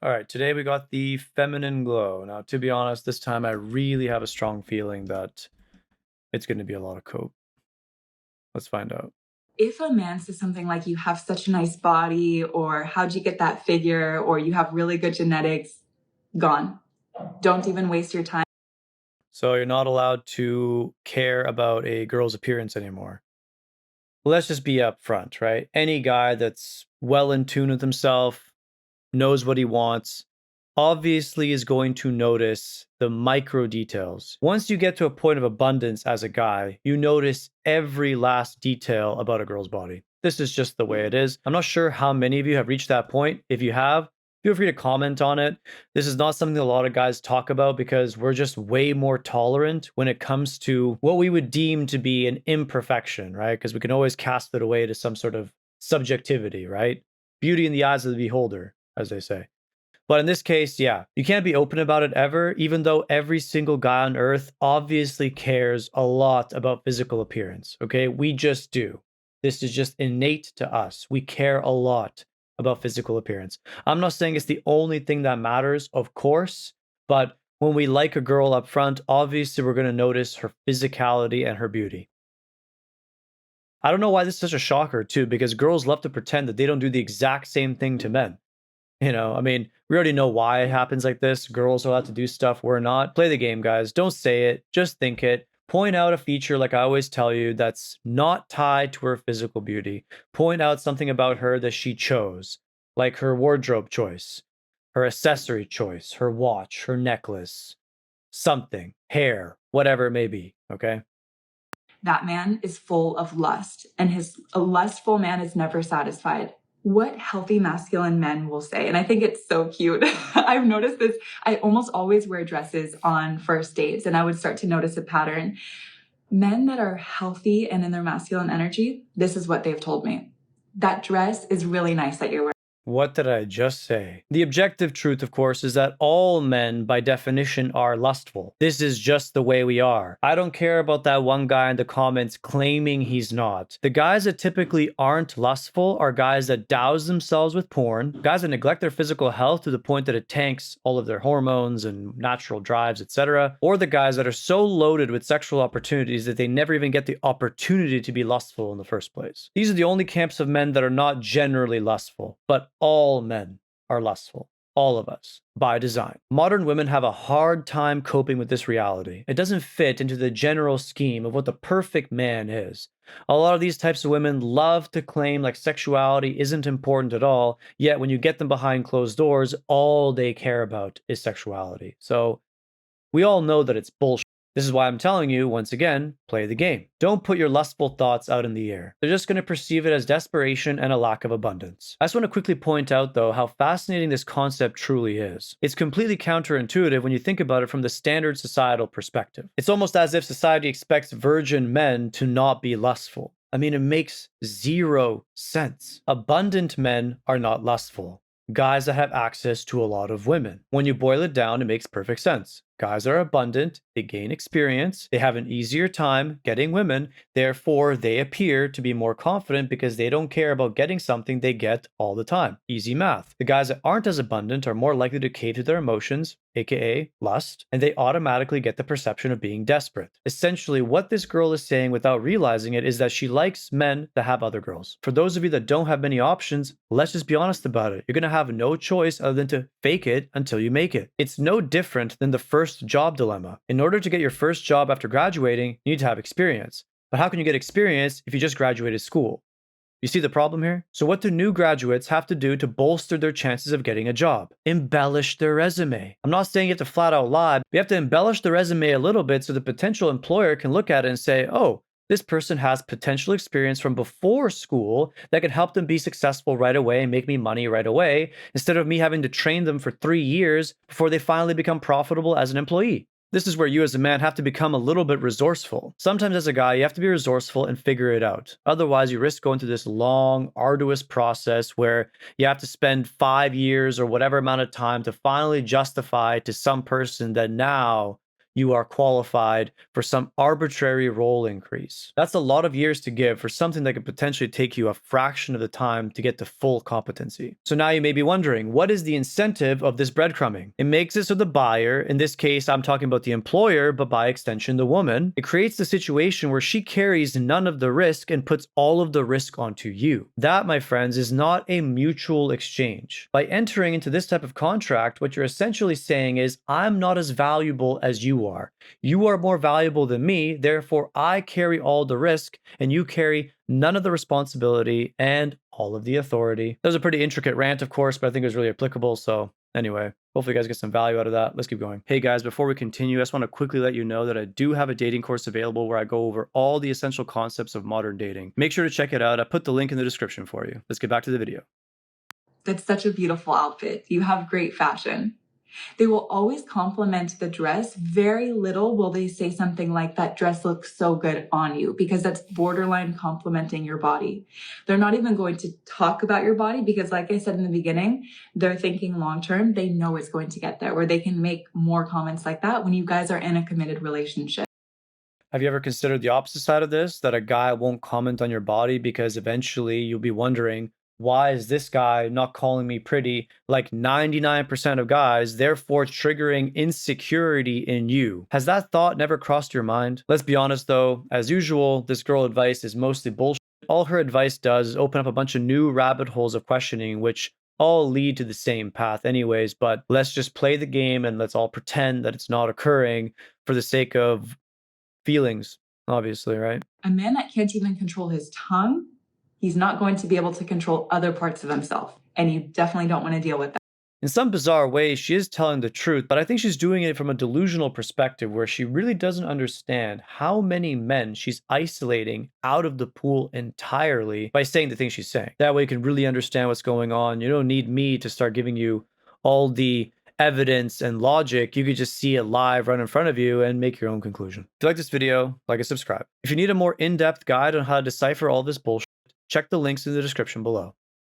All right, today we got the feminine glow. Now, to be honest, this time I really have a strong feeling that it's going to be a lot of cope. Let's find out. If a man says something like, you have such a nice body, or how'd you get that figure, or you have really good genetics, gone. Don't even waste your time. So, you're not allowed to care about a girl's appearance anymore. Let's just be upfront, right? Any guy that's well in tune with himself, knows what he wants, obviously is going to notice the micro details. Once you get to a point of abundance as a guy, you notice every last detail about a girl's body. This is just the way it is. I'm not sure how many of you have reached that point. If you have, feel free to comment on it. This is not something a lot of guys talk about because we're just way more tolerant when it comes to what we would deem to be an imperfection, right? Because we can always cast it away to some sort of subjectivity, right? Beauty in the eyes of the beholder, as they say. But in this case, yeah, you can't be open about it ever, even though every single guy on earth obviously cares a lot about physical appearance. Okay, we just do. This is just innate to us. We care a lot about physical appearance. I'm not saying it's the only thing that matters, of course, but when we like a girl up front, obviously we're going to notice her physicality and her beauty. I don't know why this is such a shocker, too, because girls love to pretend that they don't do the exact same thing to men. I mean, we already know why it happens like this. Girls are allowed to do stuff we're not. Play the game, guys. Don't say it. Just think it. Point out a feature, like I always tell you, that's not tied to her physical beauty. Point out something about her that she chose, like her wardrobe choice, her accessory choice, her watch, her necklace, something, hair, whatever it may be. Okay. That man is full of lust, and a lustful man is never satisfied. What healthy masculine men will say, and I think it's so cute. I've noticed this. I almost always wear dresses on first dates, and I would start to notice a pattern. Men that are healthy and in their masculine energy, this is what they've told me. That dress is really nice that you're wearing. What did I just say? The objective truth, of course, is that all men, by definition, are lustful. This is just the way we are. I don't care about that one guy in the comments claiming he's not. The guys that typically aren't lustful are guys that douse themselves with porn, guys that neglect their physical health to the point that it tanks all of their hormones and natural drives, etc., or the guys that are so loaded with sexual opportunities that they never even get the opportunity to be lustful in the first place. These are the only camps of men that are not generally lustful, but all men are lustful. All of us, by design. Modern women have a hard time coping with this reality. It doesn't fit into the general scheme of what the perfect man is. A lot of these types of women love to claim like sexuality isn't important at all, yet when you get them behind closed doors, all they care about is sexuality. So we all know that it's bullshit. This is why I'm telling you, once again, play the game. Don't put your lustful thoughts out in the air. They're just going to perceive it as desperation and a lack of abundance. I just want to quickly point out, though, how fascinating this concept truly is. It's completely counterintuitive when you think about it from the standard societal perspective. It's almost as if society expects virgin men to not be lustful. I mean, it makes zero sense. Abundant men are not lustful. Guys that have access to a lot of women. When you boil it down, it makes perfect sense. Guys are abundant, they gain experience, they have an easier time getting women, therefore they appear to be more confident because they don't care about getting something they get all the time. Easy math. The guys that aren't as abundant are more likely to cave to their emotions, aka lust, and they automatically get the perception of being desperate. Essentially, what this girl is saying without realizing it is that she likes men that have other girls. For those of you that don't have many options, let's just be honest about it. You're gonna have no choice other than to fake it until you make it. It's no different than the first job dilemma. In order to get your first job after graduating, you need to have experience. But how can you get experience if you just graduated school? You see the problem here? So what do new graduates have to do to bolster their chances of getting a job? Embellish their resume. I'm not saying you have to flat out lie, but you have to embellish the resume a little bit so the potential employer can look at it and say, oh, this person has potential experience from before school that could help them be successful right away and make me money right away, instead of me having to train them for 3 years before they finally become profitable as an employee. This is where you as a man have to become a little bit resourceful. Sometimes as a guy, you have to be resourceful and figure it out. Otherwise, you risk going through this long, arduous process where you have to spend 5 years or whatever amount of time to finally justify to some person that now you are qualified for some arbitrary role increase. That's a lot of years to give for something that could potentially take you a fraction of the time to get to full competency. So now you may be wondering, what is the incentive of this breadcrumbing? It makes it so the buyer, in this case, I'm talking about the employer, but by extension, the woman, it creates the situation where she carries none of the risk and puts all of the risk onto you. That, my friends, is not a mutual exchange. By entering into this type of contract, what you're essentially saying is, I'm not as valuable as you are. You are more valuable than me, therefore I carry all the risk and you carry none of the responsibility and all of the authority. That was a pretty intricate rant, of course, but I think it was really applicable. So anyway, hopefully you guys get some value out of that. Let's keep going. Hey guys, before we continue, I just want to quickly let you know that I do have a dating course available where I go over all the essential concepts of modern dating. Make sure to check it out. I put the link in the description for you. Let's get back to the video. That's such a beautiful outfit. You have great fashion. They will always compliment the dress. Very little will they say something like, that dress looks so good on you, because that's borderline complimenting your body. They're not even going to talk about your body because, like I said in the beginning, they're thinking long term. They know it's going to get there, where they can make more comments like that when you guys are in a committed relationship. Have you ever considered the opposite side of this? That a guy won't comment on your body because eventually you'll be wondering, why is this guy not calling me pretty like 99% of guys, therefore triggering insecurity in you? Has that thought never crossed your mind? Let's be honest though, as usual, this girl advice is mostly bullshit. All her advice does is open up a bunch of new rabbit holes of questioning, which all lead to the same path anyways, but let's just play the game and let's all pretend that it's not occurring for the sake of feelings, obviously, right? A man that can't even control his tongue, he's not going to be able to control other parts of himself. And you definitely don't want to deal with that. In some bizarre way, she is telling the truth, but I think she's doing it from a delusional perspective where she really doesn't understand how many men she's isolating out of the pool entirely by saying the things she's saying. That way you can really understand what's going on. You don't need me to start giving you all the evidence and logic. You could just see it live right in front of you and make your own conclusion. If you like this video, like and subscribe. If you need a more in-depth guide on how to decipher all this bullshit, check the links in the description below.